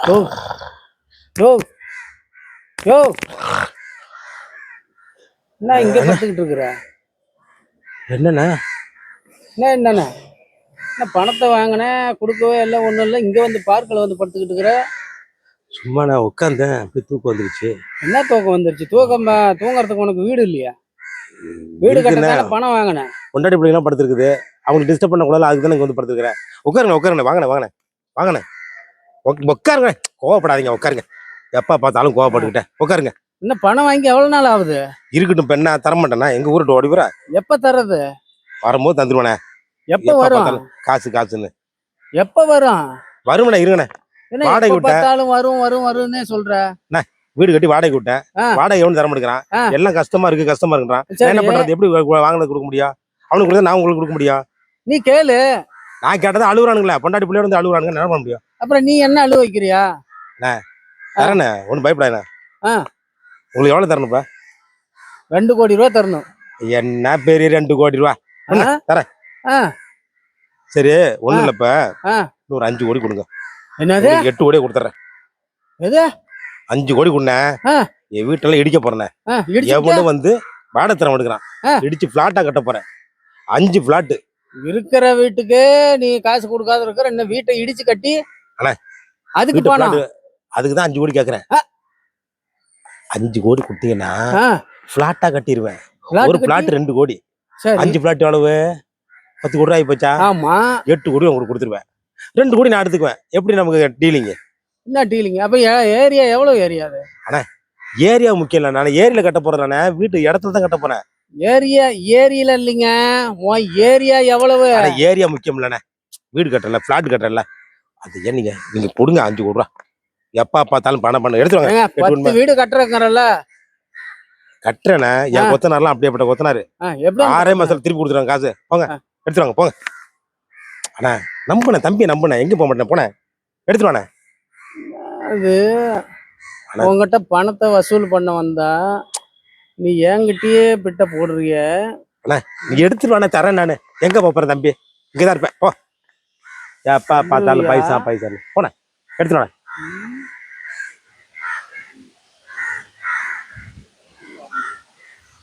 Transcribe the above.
யோ யோ யோ என்ன இங்க படுத்துக்கிட்டு இருக்கிற? என்னண்ணா என்னண்ணா என்ன பணத்தை வாங்கினேன் கொடுக்கவே இல்லை, ஒன்றும் இல்லை, இங்கே வந்து பார்க்கில் வந்து படுத்துக்கிட்டு இருக்கிற? சும்மா நான் உட்காந்தேன், அப்படி தூக்கம் வந்துருச்சு. என்ன தூக்கம் வந்துருச்சு? தூங்குறதுக்கு உனக்கு வீடு இல்லையா? வீடு கட்டினால பணம் வாங்கினேன். கொண்டாடி பிள்ளைங்களாம் படுத்துருக்குது, அவங்களுக்கு டிஸ்டர்ப் பண்ண கூடாது, அதுக்கு தானே வந்து படுத்துருக்கிறேன். உட்காருங்க வாங்கினேன் உட்காருங்க, கோவப்படாதீங்க, உட்காருங்க. எப்பா பார்த்தாலும் கோவப்பட்டுக்கிட்டேன், உட்காருங்க. இன்னும் பணம் வாங்கி எவ்வளவு நாள் ஆகுது? இருக்கட்டும், பெண்ணா தரமாட்டேன்னா எங்க ஊருட்டு ஓடிப்புறா. எப்ப தர்றது? வரும்போது தந்துருவானே. எப்ப வரும்? காசுன்னு எப்ப வரும்? வருமண்ணே, இருங்கண்ணே. வாடகை விட்டாலும் வரும்னே சொல்ற. வீடு கட்டி வாடகை விட்டேன், வாடகை எவனு தர மாட்டேங்கிறான். எல்லாம் கஷ்டமா இருக்குன்றான். என்ன பண்றது? எப்படி வாங்கினது கொடுக்க முடியும்? அவனுக்கு கொடுத்தா நான் உங்களுக்கு கொடுக்க முடியும்? நீ கேளு. பொண்டாட்டி கேட்டதா அழுகுறானுங்களே, பொண்டாட்டி பிள்ளையோட வந்து அழுகுறானுங்க, என்ன பண்ண முடியும்? அப்புறம் நீ என்ன அழுவ வைக்கிறியா? தரேண்ணே, ஒன்றும் பயப்படாண்ணே. உங்களுக்கு எவ்வளவு தரணும்ப்பா? 2 கோடி ரூபா தரணும். என்ன பெரிய 2 கோடி ரூபா தரேன். சரி, ஒண்ணு இல்லப்ப, ஒரு 5 கோடி கொடுங்க. என்னது? 8 கோடியே கொடுத்துறேன். 5 கோடி கொடுண்ணே. என் வீட்டெல்லாம் இடிக்க போறேன். எவனும் வந்து வாடகை தரம் எடுக்கிறான், இடிச்சு பிளாட்டா கட்ட போறேன். 5 பிளாட் இருக்கிற வீட்டுக்கு நீ காசு கொடுக்காத இருக்கிற, என்ன வீட்டை இடிச்சு கட்டி அதுக்கு பணம். அதுக்குதான் 5 கோடி கேக்குறேன். 5 கோடி கொடுத்தீங்கன்னா பிளாட்டா கட்டிடுவேன். ஒரு பிளாட் 2 கோடி, 5 பிளாட் எவ்வளவு? 10 கோடி ரூபாய் போச்சா? ஆமா. 8 கோடி உங்களுக்கு கொடுத்துருவேன். 2 கோடி நான் எடுத்துக்குவேன். எப்படி நமக்கு டீலிங்? என்ன டீலிங்? அப்ப ஏரியா எவ்வளவு ஏரியா அது? அண்ணா, ஏரியா முக்கியம் இல்ல, நான் ஏரியில கட்ட போறேன். வீட்டு இடத்துல தான் கட்ட போறேன். ஏரியில இல்லைங்க, ஏரியா எவ்வளவு? ஏரியா முக்கியம் இல்லண்ணே, வீடு கட்டுறல, பிளாட் கட்டுறல, அது ஏன் நீங்க கொடுங்க 5 கோடி ரூபா. எப்பா பார்த்தாலும் பணம் எடுத்துருவாங்க. 10 வீடு கட்டுறேங்கறல கட்டுறேண்ணே. என் கொத்தனார்லாம் அப்படியேப்பட்ட கொத்தனாரு. 6 மாசத்துல திருப்பி கொடுத்துருவாங்க காசு. போங்க எடுத்துருவாங்க, போங்க. அண்ணா நம்புனேன், தம்பியை நம்புனேன், எங்க போக மாட்டேன், போனேன் எடுத்துருவானே. அது உங்ககிட்ட பணத்தை வசூல் பண்ண வந்தா நீ என்கிட்டயே பிட்ட போடுறிய. அண்ணா நீ எடுத்துருவானே, தரேன். நானு எங்க போறேன் தம்பி, இங்கதான் இருப்பேன். போ, எப்பா பார்த்தாலும் பைசா போனேன் எடுத்துருவானே.